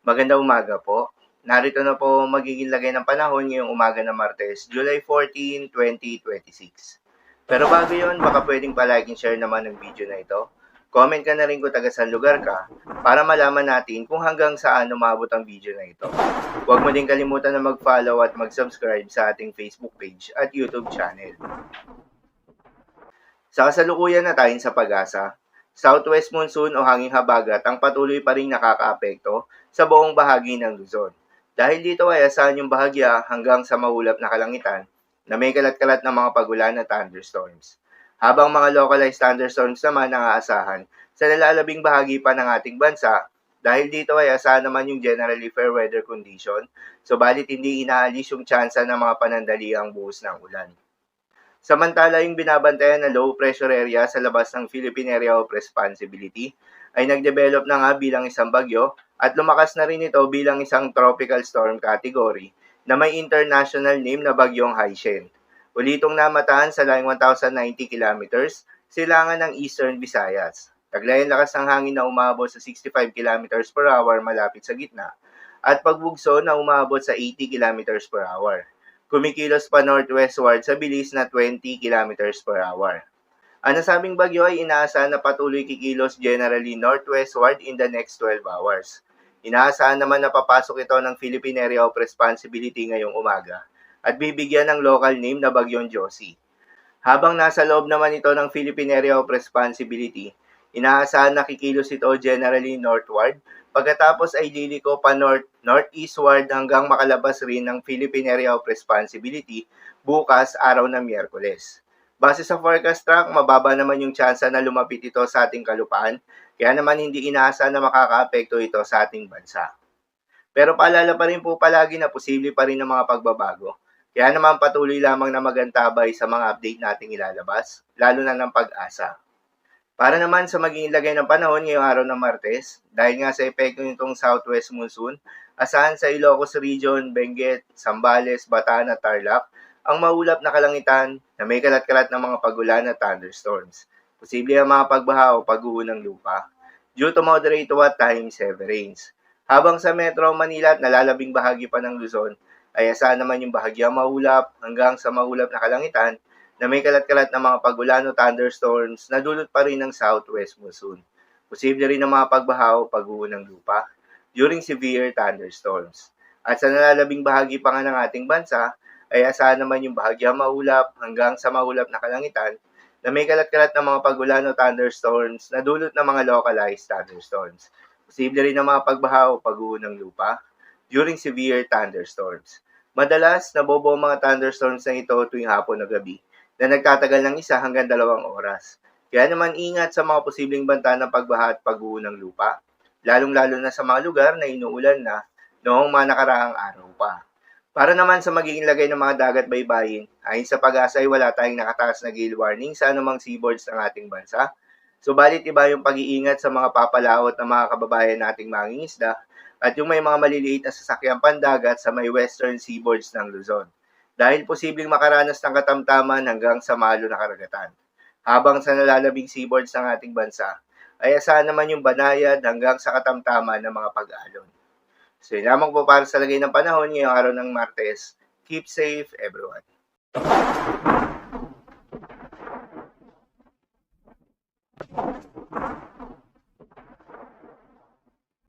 Magandang umaga po. Narito na po ang magiging lagay ng panahon ngayong umaga ng Martes, July 14, 2026. Pero bago yon, baka pwedeng palike and share naman ng video na ito. Comment ka na rin kung taga saan lugar ka para malaman natin kung hanggang saan umabot ang video na ito. Huwag mo din kalimutan na mag-follow at mag-subscribe sa ating Facebook page at YouTube channel. Sa kasalukuyan na tayo sa pag-asa, Southwest monsoon o hanging habagat ang patuloy pa rin nakakaapekto sa buong bahagi ng Luzon. Dahil dito ay asahan yung bahagya hanggang sa maulap na kalangitan na may kalat-kalat na mga pagulan na thunderstorms. Habang mga localized thunderstorms naman ang aasahan sa nalalabing bahagi pa ng ating bansa, dahil dito ay asahan naman yung generally fair weather condition, subalit hindi inaalis yung tsansa ng mga panandaliang buhos ng ulan. Samantala, yung binabantayan na low pressure area sa labas ng Philippine Area of Responsibility ay nagdevelop na nga bilang isang bagyo at lumakas na rin ito bilang isang tropical storm category na may international name na bagyong Haishen. Ulitong namataan sa laing 1,090 kilometers, silangan ng Eastern Visayas. Taglay ang lakas ng hangin na umabot sa 65 kilometers per hour malapit sa gitna at pagbugso na umabot sa 80 kilometers per hour. Kumikilos pa northwestward sa bilis na 20 kilometers per hour. Ang nasabing bagyo ay inaasahan na patuloy kikilos generally northwestward in the next 12 hours. Inaasahan naman na papasok ito ng Philippine Area of Responsibility ngayong umaga at bibigyan ng local name na Bagyong Josie. Habang nasa loob naman ito ng Philippine Area of Responsibility, inaasahan na kikilos ito generally northward, pagkatapos ay liliko pa northeastward hanggang makalabas rin ng Philippine Area of Responsibility bukas araw ng Miyerkules. Base sa forecast track, mababa naman yung tsansa na lumapit ito sa ating kalupaan, kaya naman hindi inaasahan na makakaapekto ito sa ating bansa. Pero paalala pa rin po palagi na posible pa rin ang mga pagbabago. Kaya naman patuloy lamang na magantabay sa mga update nating ilalabas, lalo na ng pag-asa. Para naman sa magiging lagay ng panahon ngayong araw ng Martes, dahil nga sa epekto nitong southwest monsoon, asahan sa Ilocos Region, Benguet, Zambales, Bataan at Tarlac, ang maulap na kalangitan na may kalat-kalat ng mga pagulan at thunderstorms. Posible ang mga pagbaha o pagguho ng lupa due to moderate to at times heavy rains. Habang sa Metro Manila at nalalabing bahagi pa ng Luzon, ay asahan naman yung bahagyang maulap hanggang sa maulap na kalangitan na may kalat-kalat na mga pagulan o thunderstorms na dulot pa rin ng southwest monsoon. Posible rin ang mga pagbaha o pagguho ng lupa during severe thunderstorms. At sa nalalabing bahagi pa nga ng ating bansa, ay asahan naman yung bahagyang maulap hanggang sa maulap na kalangitan na may kalat-kalat na mga pagulan o thunderstorms na dulot ng mga localized thunderstorms. Posible rin ang mga pagbaha o pagguho ng lupa during severe thunderstorms. Madalas, nabobo ang mga thunderstorms na ito tuwing hapon o gabi na nagtatagal ng 1 hanggang 2 oras. Kaya naman ingat sa mga posibleng banta ng pagbaha at pagguho ng lupa, lalong-lalo na sa mga lugar na inuulan na noong mga nakaraang araw pa. Para naman sa magiging lagay ng mga dagat baybayin, ayon sa pag-asa ay wala tayong nakataas na gale warning sa anumang seaboards ng ating bansa. Subalit iba yung pag-iingat sa mga papalaot ng mga kababayan nating mangingisda at yung may mga maliliit na sasakyang pandagat sa may western seaboards ng Luzon, dahil posibleng makaranas ng katamtaman hanggang sa malo na karagatan. Habang sa nalalabing seaboards ng ating bansa, ay asahan naman yung banayad hanggang sa katamtaman ng mga pag-alon. So yun lamang po para sa lagay ng panahon ngayong araw ng Martes. Keep safe everyone.